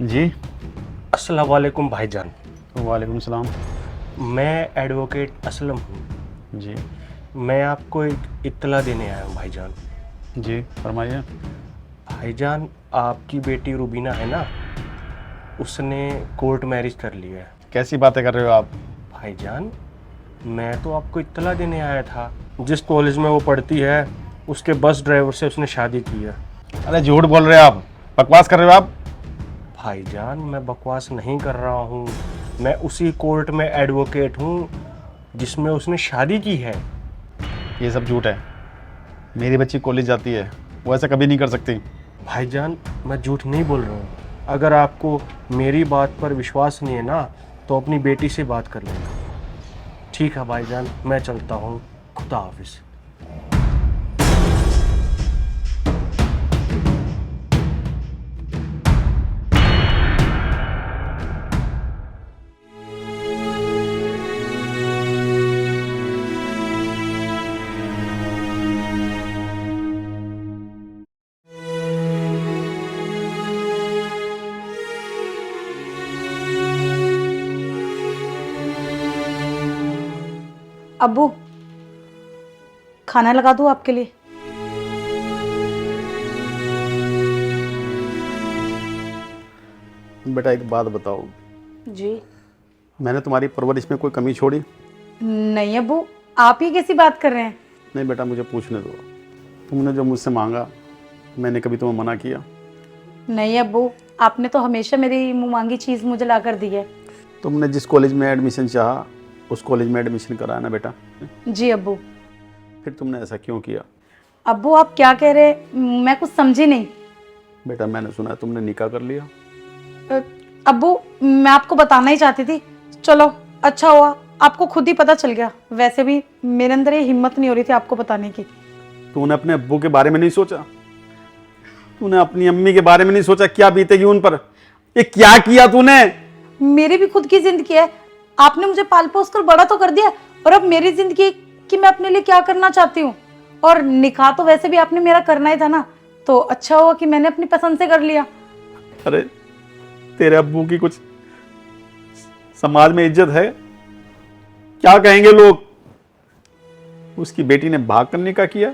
जी। अस्सलाम वालेकुम भाईजान। वालेकुम सलाम। मैं एडवोकेट असलम हूँ। जी। मैं आपको एक इत्तला देने आया हूँ भाईजान। जी फरमाइए। भाईजान, आपकी बेटी रुबीना है ना, उसने कोर्ट मैरिज कर लिया है। कैसी बातें कर रहे हो आप? भाईजान, मैं तो आपको इत्तला देने आया था। जिस कॉलेज में वो पढ़ती है उसके बस ड्राइवर से उसने शादी की है। अरे झूठ बोल रहे हो आप, बकवास कर रहे हो आप। भाईजान, मैं बकवास नहीं कर रहा हूँ। मैं उसी कोर्ट में एडवोकेट हूँ जिसमें उसने शादी की है। ये सब झूठ है। मेरी बच्ची कॉलेज जाती है, वो ऐसा कभी नहीं कर सकती। भाईजान, मैं झूठ नहीं बोल रहा हूँ। अगर आपको मेरी बात पर विश्वास नहीं है ना, तो अपनी बेटी से बात कर लेना। ठीक है भाईजान, मैं चलता हूँ। खुदा हाफिज। अब्बू, खाना लगा दूँ आपके लिए? बेटा एक बात बताओ, जी। मैंने तुम्हारी परवरिश में कोई कमी छोड़ी? नहीं अब्बू, आप ही कैसी बात कर रहे हैं? नहीं बेटा, मुझे पूछने दो। तुमने जो मुझसे मांगा, मैंने कभी तुम्हें मना किया? नहीं अब्बू, आपने तो हमेशा मेरी मुँह मांगी चीज़ मुझे ला कर दी है। तुमने जिस कॉलेज में एडमिशन चाहा उस कॉलेज में एडमिशन कराया ना बेटा? जी अब्बू। फिर तुमने ऐसा क्यों किया? अब्बू आप क्या कह रहे हैं, मैं कुछ समझी नहीं। बेटा मैंने सुना है तुमने निकाह कर लिया। अब्बू मैं आपको बताना ही चाहती थी। चलो अच्छा हुआ आपको खुद ही पता चल गया। वैसे भी मेरे अंदर ये हिम्मत नहीं हो रही थी आपको बताने की। तूने अपने अब्बू के बारे में नहीं सोचा? तूने अपनी अम्मी के बारे में नहीं सोचा क्या बीतेगी उन पर? ये क्या किया तूने? मेरी भी खुद की जिंदगी है। आपने मुझे पाल पोस कर बड़ा तो कर दिया, और अब मेरी जिंदगी कि मैं अपने लिए क्या करना चाहती हूँ। और निकाह तो वैसे भी आपने मेरा करना ही था ना, तो अच्छा हुआ कि मैंने अपनी पसंद से कर लिया। अरे तेरे अब्बू की कुछ समाज में इज्जत है? क्या कहेंगे लोग? उसकी बेटी ने भाग कर निकाह किया।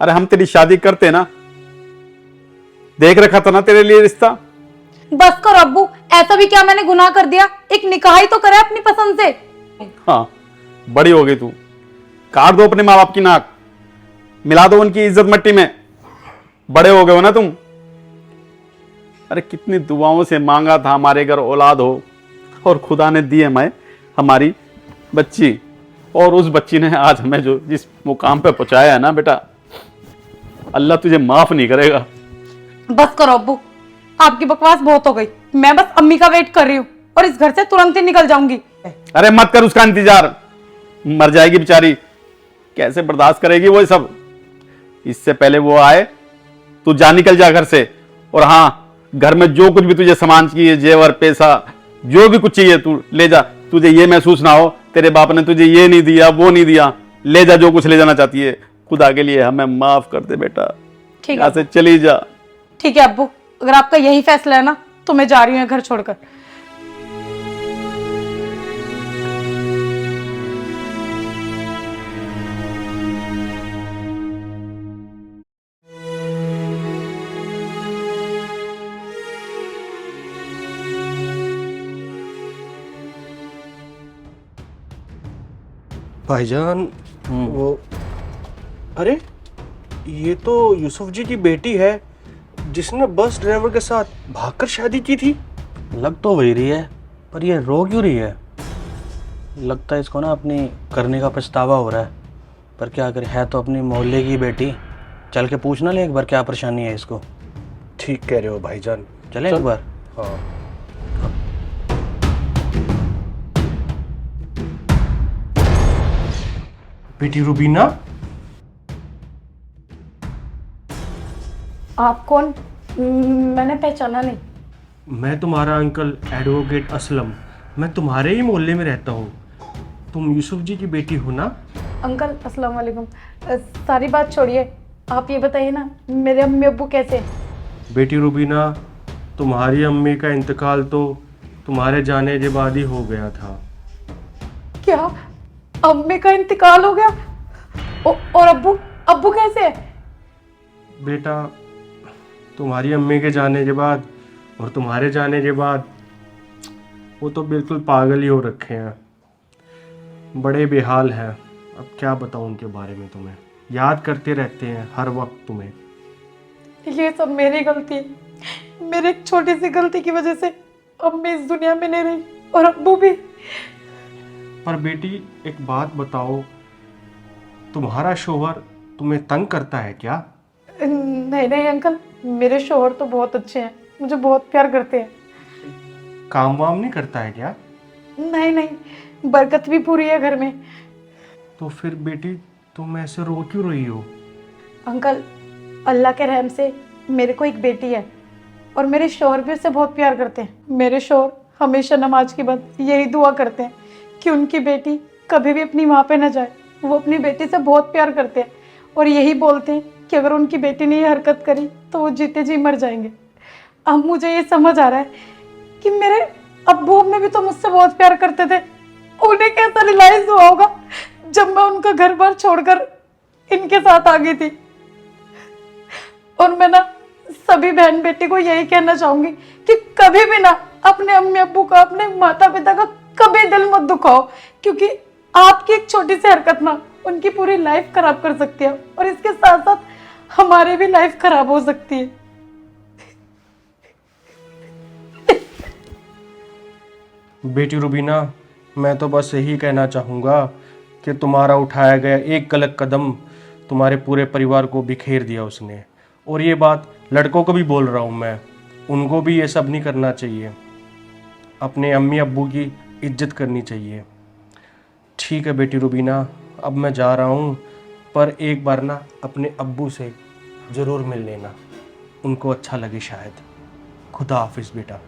अरे हम तेरी शादी करते ना, देख रखा था ना तेरे लिए रिश्ता। बस करो अब्बू, ऐसा भी क्या मैंने गुनाह कर दिया? एक निकाह ही तो करा अपनी पसंद से। हाँ बड़ी हो गई तू, काट दो अपने माँ बाप की नाक, मिला दो उनकी इज्जत मट्टी में। बड़े हो गए हो ना तुम। अरे कितनी दुआओं से मांगा था हमारे घर औलाद हो, और खुदा ने दी हमें हमारी बच्ची। और उस बच्ची ने आज हमें जो जिस मुकाम पे पहुंचाया है ना बेटा, अल्लाह तुझे माफ नहीं करेगा। बस करो अब्बू, आपकी बकवास बहुत हो गई। मैं बस अम्मी का वेट कर रही हूँ और इस घर से तुरंत ही निकल जाऊंगी। अरे मत कर उसका इंतजार, मर जाएगी बेचारी। कैसे बर्दाश्त करेगी वो सब? इससे पहले वो आए तू जा, निकल जा घर से। और हाँ, घर में जो कुछ भी तुझे सामान चाहिए, जेवर पैसा जो भी कुछ चाहिए तू ले जा। तुझे ये महसूस ना हो तेरे बाप ने तुझे ये नहीं दिया वो नहीं दिया। ले जा जो कुछ ले जाना चाहती है। खुदा के लिए हमें माफ कर दे बेटा, ठीक यहाँ है। से चली जा। ठीक है अब्बू, अगर आपका यही फैसला है ना तो मैं जा रही हूँ घर छोड़कर। भाईजान, वो अरे ये तो यूसुफ जी की बेटी है जिसने बस ड्राइवर के साथ भागकर शादी की थी। लग तो वही रही है, पर ये रो क्यों रही है? लगता है इसको ना अपनी करने का पछतावा हो रहा है। पर क्या करे, है तो अपनी मोहल्ले की बेटी। चल के पूछना ले एक बार क्या परेशानी है इसको। ठीक कह रहे हो भाईजान। चले एक बार। हाँ। बेटी रुबीना, आप कौन? मैंने पहचाना नहीं। मैं तुम्हारा अंकल एडवोकेट असलम। मैं तुम्हारे ही मोहल्ले में रहता हूँ। तुम यूसुफ जी की बेटी हो ना? अंकल अस्सलाम वालेकुम। सारी बात छोड़िए, आप ये बताइए ना मेरे अम्मी अब्बू कैसे हैं? बेटी रुबीना, तुम्हारी अम्मी का इंतकाल तो तुम्हारे जाने के बाद ही हो गया था। क्या अम्मी का इंतकाल हो गया? और अब्बू अब्बू कैसे है? बेटा, तुम्हारी अम्मी के जाने के बाद और तुम्हारे जाने के बाद वो तो बिल्कुल पागल ही हो रखे हैं, बड़े बेहाल हैं। अब क्या बताऊं उनके बारे में, तुम्हें याद करते रहते हैं हर वक्त तुम्हें। ये सब मेरी गलती है। मेरी एक छोटी सी गलती की वजह से अम्मी इस दुनिया में नहीं रही और अब्बू भी। पर बेटी एक बात बताओ, तुम्हारा शोहर तुम्हें तंग करता है क्या? नहीं नहीं अंकल, मेरे शोहर तो बहुत अच्छे हैं, मुझे बहुत प्यार करते हैं। काम वाम नहीं करता है क्या? नहीं नहीं, बरकत भी पूरी है घर में। तो फिर बेटी तुम ऐसे रो क्यों रही हो? अंकल, अल्लाह के रहम से मेरे को एक बेटी है और मेरे शोहर भी उससे बहुत प्यार करते हैं। मेरे शोहर हमेशा नमाज के बाद यही दुआ करते हैं कि उनकी बेटी कभी भी अपनी माँ पे न जाए। वो अपनी बेटी से बहुत प्यार करते हैं और यही बोलते हैं कि अगर उनकी बेटी ने ये हरकत करी तो वो जीते जी मर जाएंगे। अब मुझे ये समझ आ रहा है कि मेरे अब्बू अम्मी भी तो मुझसे बहुत प्यार करते थे। उन्हें कैसा रियलाइज हुआ होगा जब मैं उनका घर बार छोड़कर इनके साथ आ गई थी। और मैं ना सभी बहन बेटी को यही कहना चाहूंगी कि कभी भी ना अपने अम्मी अब्बू का, अपने माता पिता का कभी दिल मत दुखाओ, क्योंकि आपकी एक छोटी सी हरकत ना उनकी पूरी लाइफ खराब कर सकती है और इसके साथ साथ हमारी भी लाइफ खराब हो सकती है। बेटी रुबीना, मैं तो बस यही कहना चाहूँगा कि तुम्हारा उठाया गया एक गलत कदम तुम्हारे पूरे परिवार को बिखेर दिया उसने। और ये बात लड़कों को भी बोल रहा हूँ मैं, उनको भी ये सब नहीं करना चाहिए। अपने अम्मी अब्बू की इज्जत करनी चाहिए। ठीक है बेटी रुबीना, अब मैं जा रहा हूँ, पर एक बार ना अपने अब्बू से ज़रूर मिल लेना, उनको अच्छा लगे शायद। खुदा हाफिज़ बेटा।